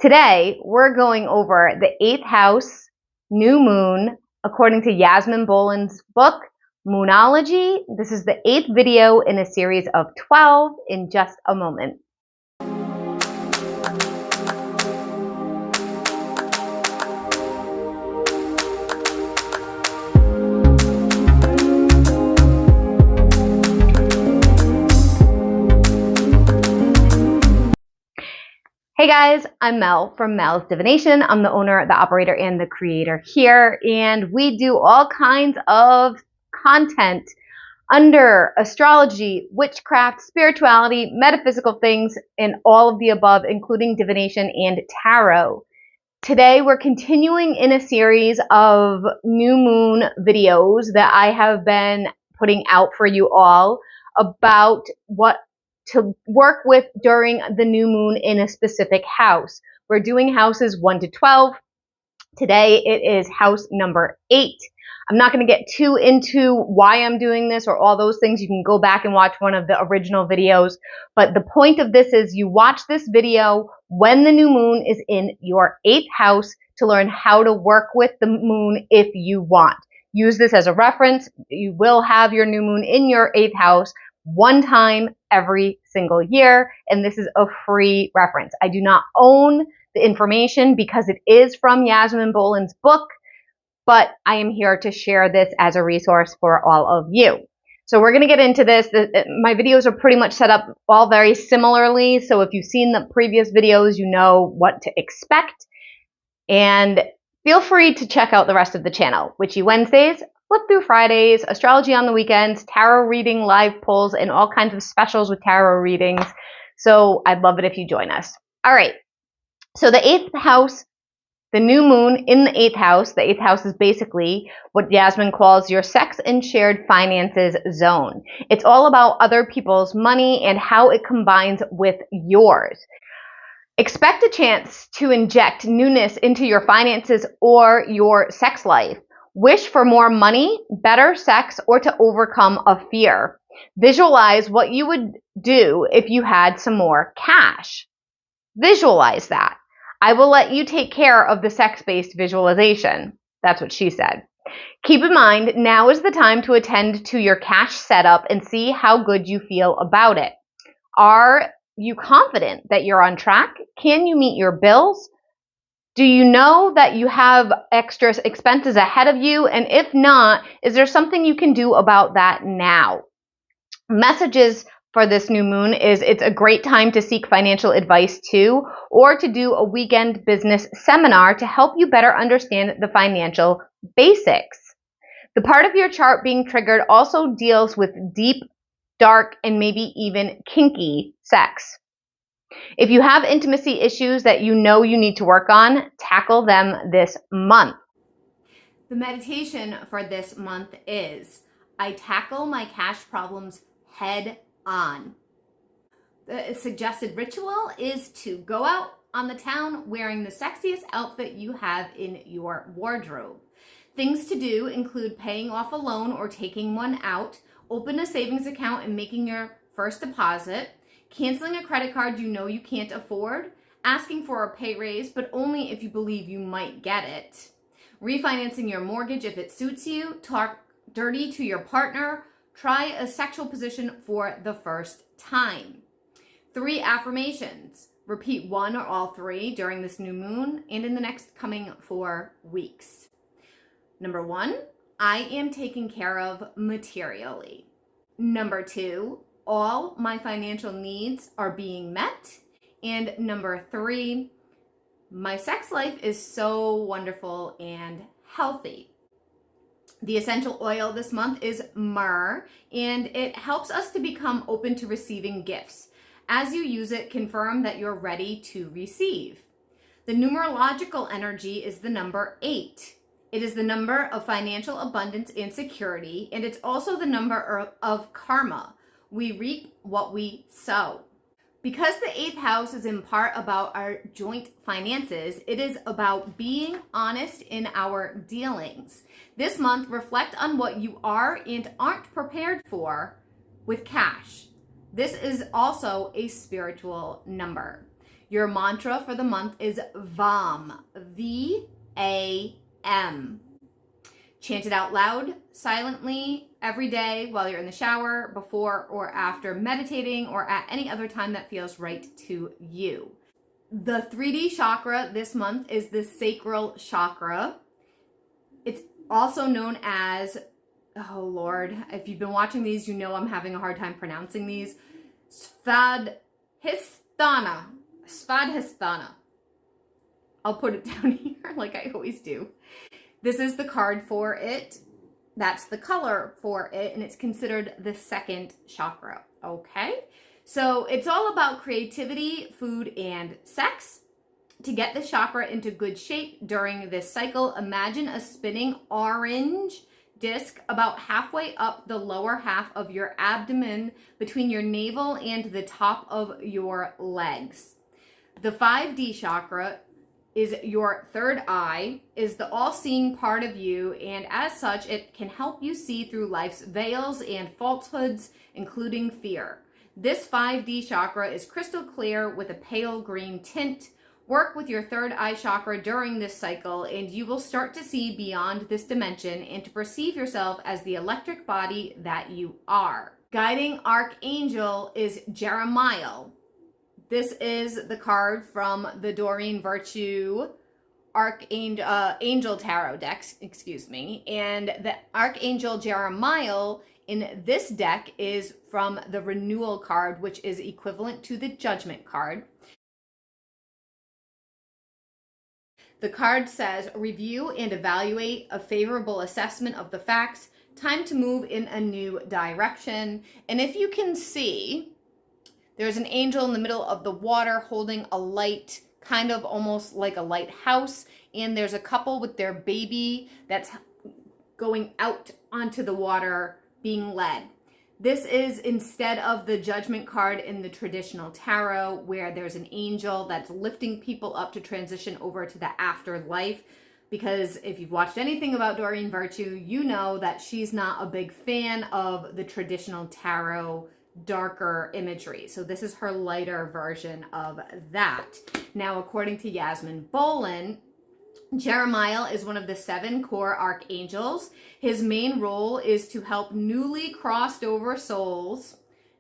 Today, we're going over the 8th house, new moon, according to Yasmin Boland's book, Moonology. This is the 8th video in a series of 12 in just a moment. Hey guys, I'm Mel from Melsdivination. I'm the owner, the operator, and the creator here, and we do all kinds of content under astrology, witchcraft, spirituality, metaphysical things, and all of the above, including divination and tarot. Today, we're continuing in a series of new moon videos that I have been putting out for you all about what to work with during the new moon in a specific house. We're doing houses 1 to 12. Today it is house number 8. I'm not going to get too into why I'm doing this or all those things. You can go back and watch one of the original videos. But the point of this is you watch this video when the new moon is in your 8th house to learn how to work with the moon if you want. Use this as a reference. You will have your new moon in your 8th house one time every single year, and this is a free reference. I do not own the information because it is from Yasmin Boland's book, but I am here to share this as a resource for all of you. So we're going to get into this. My videos are pretty much set up all very similarly, so if you've seen the previous videos, you know what to expect, and feel free to check out the rest of the channel. Witchy Wednesdays, Flip Through Fridays, astrology on the weekends, tarot reading, live polls, and all kinds of specials with tarot readings. So I'd love it if you join us. All right. So the 8th house, the new moon in the 8th house. The 8th house is basically what Yasmin calls your sex and shared finances zone. It's all about other people's money and how it combines with yours. Expect a chance to inject newness into your finances or your sex life. Wish for more money, better sex, or to overcome a fear. Visualize what you would do if you had some more cash. Visualize that. I will let you take care of the sex-based visualization. That's what she said. Keep in mind, now is the time to attend to your cash setup and see how good you feel about it. Are you confident that you're on track? Can you meet your bills? Do you know that you have extra expenses ahead of you? And if not, is there something you can do about that now? Messages for this new moon is it's a great time to seek financial advice too, or to do a weekend business seminar to help you better understand the financial basics. The part of your chart being triggered also deals with deep, dark, and maybe even kinky sex. If you have intimacy issues that you know you need to work on, tackle them this month. The meditation for this month is, I tackle my cash problems head on. The suggested ritual is to go out on the town wearing the sexiest outfit you have in your wardrobe. Things to do include paying off a loan or taking one out, open a savings account and making your first deposit, canceling a credit card you know you can't afford, asking for a pay raise but only if you believe you might get it, refinancing your mortgage if it suits you, talk dirty to your partner, try a sexual position for the first time. 3 affirmations. Repeat 1 or all 3 during this new moon and in the next coming 4 weeks. Number 1, I am taken care of materially. Number 2, all my financial needs are being met. And number 3, my sex life is so wonderful and healthy. The essential oil this month is myrrh, and it helps us to become open to receiving gifts. As you use it, confirm that you're ready to receive. The numerological energy is the number 8. It is the number of financial abundance and security, and it's also the number of karma. We reap what we sow. Because the 8th house is in part about our joint finances, it is about being honest in our dealings. This month, reflect on what you are and aren't prepared for with cash. This is also a spiritual number. Your mantra for the month is VAM, V-A-M. Chant it out loud, silently, every day while you're in the shower, before or after meditating, or at any other time that feels right to you. The 3D chakra this month is the sacral chakra. It's also known as, oh Lord, if you've been watching these, you know I'm having a hard time pronouncing these. Svadhisthana. Svadhisthana. I'll put it down here like I always do. This is the card for it. That's the color for it, and it's considered the second chakra, okay? So it's all about creativity, food, and sex. To get the chakra into good shape during this cycle, imagine a spinning orange disc about halfway up the lower half of your abdomen between your navel and the top of your legs. The 5D chakra is your third eye, is the all-seeing part of you, and as such, it can help you see through life's veils and falsehoods, including fear. This 5D chakra is crystal clear with a pale green tint. Work with your third eye chakra during this cycle, and you will start to see beyond this dimension and to perceive yourself as the electric body that you are. Guiding archangel is Jeremiah. This is the card from the Doreen Virtue Angel Tarot deck, and the Archangel Jeremiah in this deck is from the Renewal card, which is equivalent to the Judgment card. The card says, review and evaluate a favorable assessment of the facts, time to move in a new direction. And if you can see, there's an angel in the middle of the water holding a light, kind of almost like a lighthouse. And there's a couple with their baby that's going out onto the water being led. This is instead of the Judgment card in the traditional tarot, where there's an angel that's lifting people up to transition over to the afterlife. Because if you've watched anything about Doreen Virtue, you know that she's not a big fan of the traditional tarot darker imagery. So this is her lighter version of that. Now, according to Yasmin Boland, Jeremiah is one of the 7 core archangels. His main role is to help newly crossed over souls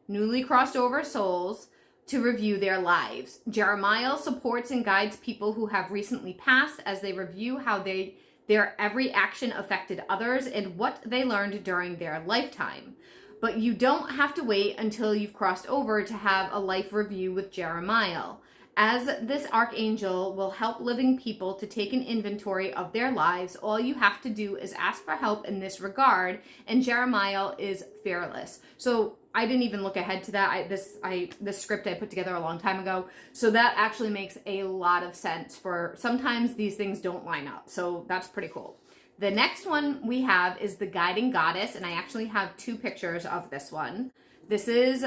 to review their lives. Jeremiah supports and guides people who have recently passed as they review how their every action affected others and what they learned during their lifetime. But you don't have to wait until you've crossed over to have a life review with Jeremiah, as this archangel will help living people to take an inventory of their lives. All you have to do is ask for help in this regard, and Jeremiah is fearless. So I didn't even look ahead to that. This script I put together a long time ago. So that actually makes a lot of sense. For sometimes these things don't line up. So that's pretty cool. The next one we have is the guiding goddess, and I actually have 2 pictures of this one. This is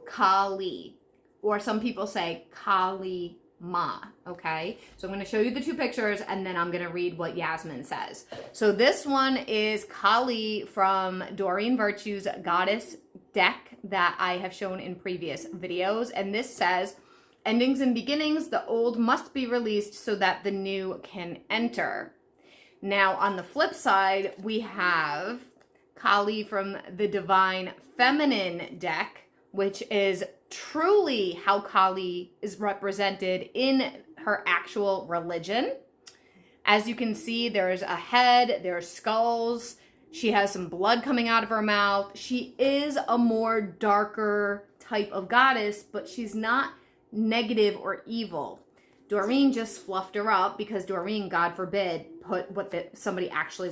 Kali, or some people say Kali Ma, okay? So I'm going to show you the 2 pictures, and then I'm going to read what Yasmin says. So this one is Kali from Doreen Virtue's Goddess deck that I have shown in previous videos, and this says, endings and beginnings, the old must be released so that the new can enter. Now, on the flip side, we have Kali from the Divine Feminine deck, which is truly how Kali is represented in her actual religion. As you can see, there's a head, there's skulls, she has some blood coming out of her mouth. She is a more darker type of goddess, but she's not negative or evil. Doreen just fluffed her up because Doreen, God forbid, put what somebody actually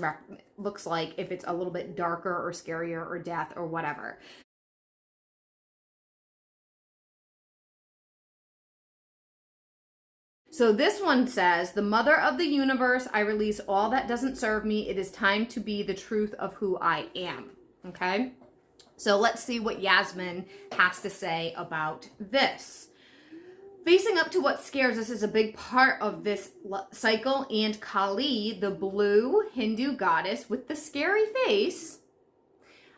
looks like if it's a little bit darker or scarier or death or whatever. So this one says, the mother of the universe, I release all that doesn't serve me. It is time to be the truth of who I am. Okay? So let's see what Yasmin has to say about this. Facing up to what scares us is a big part of this cycle, and Kali, the blue Hindu goddess with the scary face,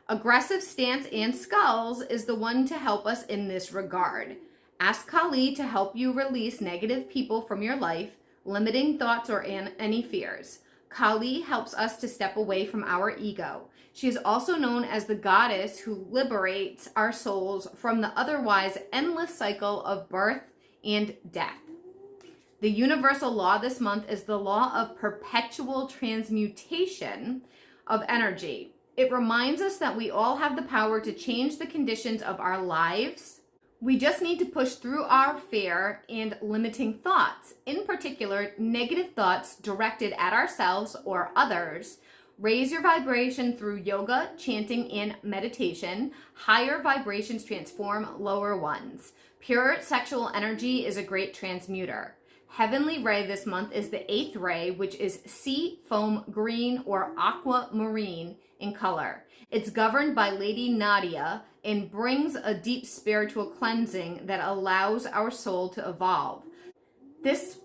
aggressive stance and skulls, is the one to help us in this regard. Ask Kali to help you release negative people from your life, limiting thoughts or any fears. Kali helps us to step away from our ego. She is also known as the goddess who liberates our souls from the otherwise endless cycle of birth and death. The universal law this month is the law of perpetual transmutation of energy. It reminds us that we all have the power to change the conditions of our lives. We just need to push through our fear and limiting thoughts, in particular, negative thoughts directed at ourselves or others. Raise your vibration through yoga, chanting, and meditation. Higher vibrations transform lower ones. Pure sexual energy is a great transmuter. Heavenly ray this month is the 8th ray, which is sea foam green or aquamarine in color. It's governed by Lady Nadia and brings a deep spiritual cleansing that allows our soul to evolve. This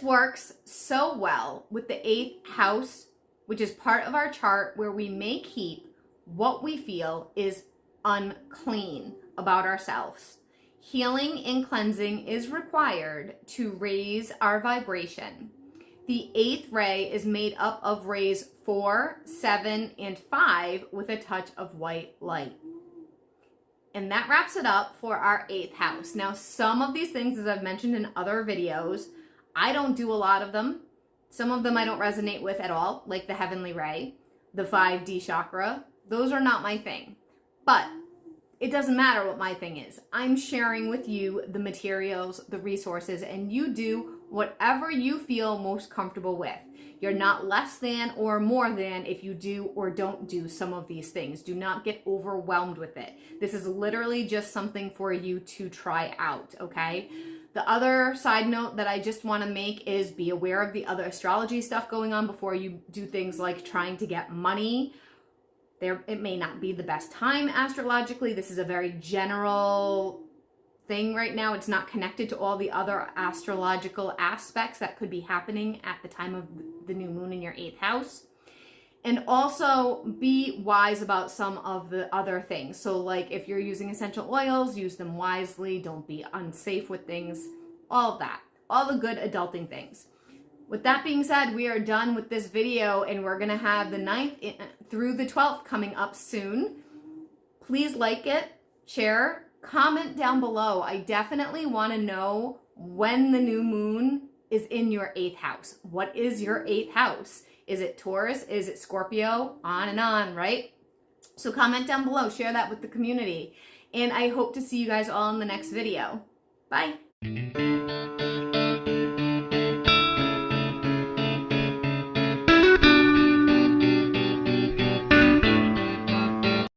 works so well with the 8th house, which is part of our chart where we may keep what we feel is unclean about ourselves. Healing and cleansing is required to raise our vibration. The 8th ray is made up of rays 4, 7, and 5 with a touch of white light. And that wraps it up for our 8th house. Now, some of these things, as I've mentioned in other videos, I don't do a lot of them. Some of them I don't resonate with at all, like the heavenly ray, the 5D chakra. Those are not my thing. But it doesn't matter what my thing is. I'm sharing with you the materials, the resources, and you do whatever you feel most comfortable with. You're not less than or more than if you do or don't do some of these things. Do not get overwhelmed with it. This is literally just something for you to try out, okay? The other side note that I just want to make is be aware of the other astrology stuff going on before you do things like trying to get money. It may not be the best time astrologically. This is a very general thing right now. It's not connected to all the other astrological aspects that could be happening at the time of the new moon in your 8th house. And also be wise about some of the other things. So like if you're using essential oils, use them wisely. Don't be unsafe with things. All of that. All the good adulting things. With that being said, we are done with this video and we're going to have the 9th through the 12th coming up soon. Please like it, share, comment down below. I definitely want to know when the new moon is in your 8th house. What is your 8th house? Is it Taurus? Is it Scorpio? On and on, right? So comment down below, share that with the community. And I hope to see you guys all in the next video. Bye.